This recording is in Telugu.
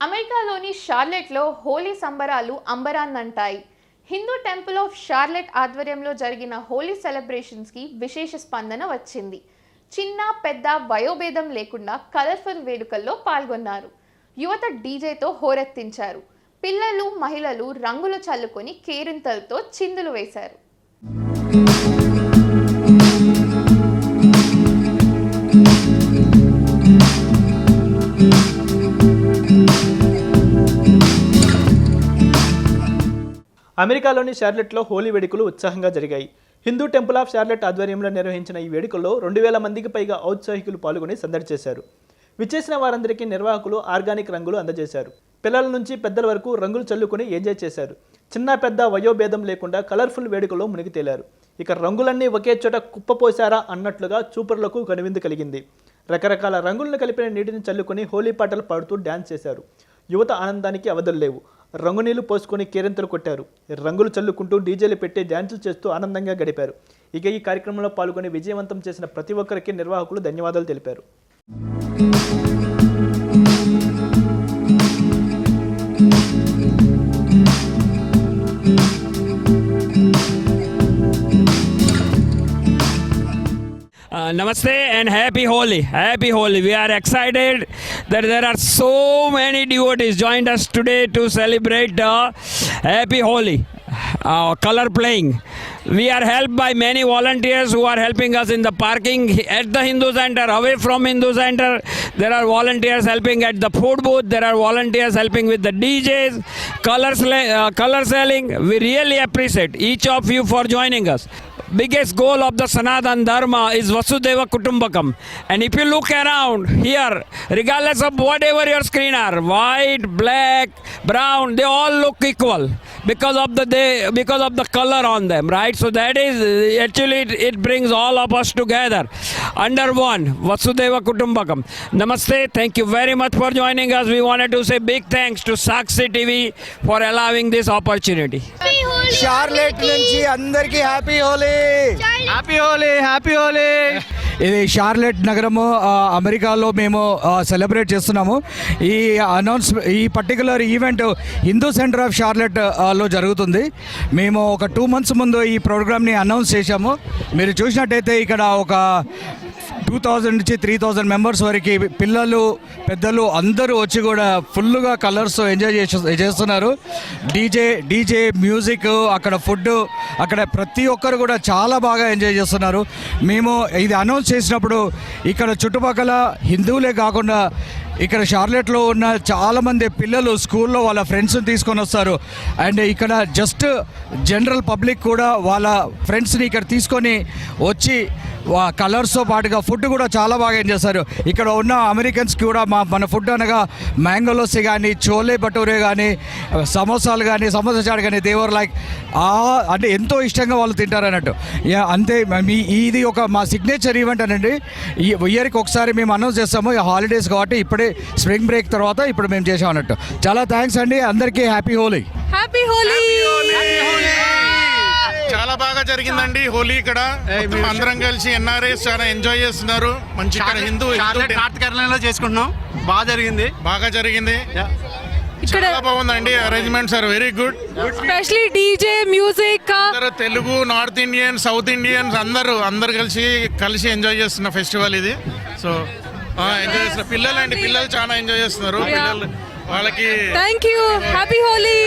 అమెరికాలోని షార్లెట్లో హోలీ సంబరాలు అంబరాన్నంటాయి. హిందూ టెంపుల్ ఆఫ్ షార్లెట్ ఆధ్వర్యంలో జరిగిన హోలీ సెలబ్రేషన్స్కి విశేష స్పందన వచ్చింది. చిన్న పెద్ద వయోభేదం లేకుండా కలర్ఫుల్ వేడుకల్లో పాల్గొన్నారు. యువత డీజేతో హోరెత్తించారు. పిల్లలు మహిళలు రంగులు చల్లుకొని కేరింతలతో చిందులు వేశారు. అమెరికాలోని షార్లెట్లో హోలీ వేడుకలు ఉత్సాహంగా జరిగాయి. హిందూ టెంపుల్ ఆఫ్ షార్లెట్ ఆధ్వర్యంలో నిర్వహించిన ఈ వేడుకల్లో 2000 మందికి పైగా ఔత్సాహికులు పాల్గొని సందడి చేశారు. విచ్చేసిన వారందరికీ నిర్వాహకులు ఆర్గానిక్ రంగులు అందజేశారు. పిల్లల నుంచి పెద్దల వరకు రంగులు చల్లుకొని ఎంజాయ్ చేశారు. చిన్న పెద్ద వయోభేదం లేకుండా కలర్ఫుల్ వేడుకలో మునిగి తేలారు. ఇక రంగులన్నీ ఒకే చోట కుప్పపోశారా అన్నట్లుగా చూపర్లకు కనువిందు కలిగింది. రకరకాల రంగులను కలిపిన నీటిని చల్లుకొని హోలీ పాటలు పాడుతూ డ్యాన్స్ చేశారు. యువత ఆనందానికి అవధులు లేవు. రంగునీళ్లు పోసుకొని కేరింతలు కొట్టారు. రంగులు చల్లుకుంటూ డీజేలు పెట్టి డ్యాన్సులు చేస్తూ ఆనందంగా గడిపారు. ఇక ఈ కార్యక్రమంలో పాల్గొని విజయవంతం చేసిన ప్రతి ఒక్కరికి నిర్వాహకులు ధన్యవాదాలు తెలిపారు. Namaste and happy Holi. Happy Holi. We are excited that there are so many devotees joined us today to celebrate happy Holi. Color playing. We are helped by many volunteers who are helping us in the parking at the Hindu Center, away from Hindu Center. There are volunteers helping at the food booth. There are volunteers helping with the DJs, color selling. We really appreciate each of you for joining us. Biggest goal of the Sanatan Dharma is Vasudhaiva Kutumbakam. And if you look around here, regardless of whatever your screen are, white, black, brown, they all look equal because of the color on them, right? So that is actually it brings all of us together under one Vasudhaiva Kutumbakam. Namaste. Thank you very much for joining us. We wanted to say big thanks to Sakshi TV for allowing this opportunity. Charlotte నుంచి అందరికీ happy Holi. Happy Holi. Happy Holi. ఇది షార్లెట్ నగరము అమెరికాలో మేము సెలబ్రేట్ చేస్తున్నాము. ఈ particular event Hindu center of Charlotte లో జరుగుతుంది. మేము ఒక 2 months ముందు ఈ ప్రోగ్రామ్ని అనౌన్స్ చేశాము. మీరు చూసినట్టయితే ఇక్కడ ఒక 2000 నుంచి 3000 మెంబర్స్ వరకు పిల్లలు పెద్దలు అందరూ వచ్చి కూడా ఫుల్గా కలర్స్ ఎంజాయ్ చేస్తున్నారు. డీజే మ్యూజిక్, అక్కడ ఫుడ్, అక్కడ ప్రతి ఒక్కరు కూడా చాలా బాగా ఎంజాయ్ చేస్తున్నారు. మేము ఇది అనౌన్స్ చేసినప్పుడు ఇక్కడ చుట్టుపక్కల హిందువులే కాకుండా ఇక్కడ షార్లెట్లో ఉన్న చాలామంది పిల్లలు స్కూల్లో వాళ్ళ ఫ్రెండ్స్ని తీసుకొని వస్తారు. అండ్ ఇక్కడ జస్ట్ జనరల్ పబ్లిక్ కూడా వాళ్ళ ఫ్రెండ్స్ని ఇక్కడ తీసుకొని వచ్చి కలర్స్తో పాటుగా ఫుడ్ కూడా చాలా బాగా ఎంజాయ్ చేస్తారు. ఇక్కడ ఉన్న అమెరికన్స్కి కూడా మన ఫుడ్ అనగా మ్యాంగోలోస్ కానీ, చోలే భటూరే కానీ, సమోసాలు కానీ, సమోసా చాట్ కానీ, దేవర్ లైక్ అంటే ఎంతో ఇష్టంగా వాళ్ళు తింటారు అన్నట్టు. అంతే, ఇది ఒక మా సిగ్నేచర్ ఈవెంట్ అనండి. ఈ ఇయర్కి ఒకసారి మేము అనౌన్స్ చేస్తాము. హాలిడేస్ కాబట్టి ఇప్పుడే స్ప్రింగ్ బ్రేక్ తర్వాత ఇప్పుడు మేము చేసాం అన్నట్టు. చాలా థ్యాంక్స్ అండి అందరికీ. హ్యాపీ హోలీ. హ్యాపీ హోలీ. చాలా బాగా జరిగిందండి హోలీ. ఇక్కడ అందరం కలిసి ఎన్ఆర్ఐస్ చాలా ఎంజాయ్ చేస్తున్నారు. మంచి హిందూ కార్తీకర్ణంలో చేసుకుంటున్నాం. బాగా జరిగింది. చాలా బాగుందండి. Arrangements are very good. Specially DJ music. Telugu, north Indian, south Indians అందరు కలిసి ఎంజాయ్ చేస్తున్న ఫెస్టివల్ ఇది. సో ఎంజాయ్ చేస్తున్నారు పిల్లలు చాలా ఎంజాయ్ చేస్తున్నారు. పిల్లలు వాళ్ళకి థ్యాంక్ యూ. హ్యాపీ హోలీ.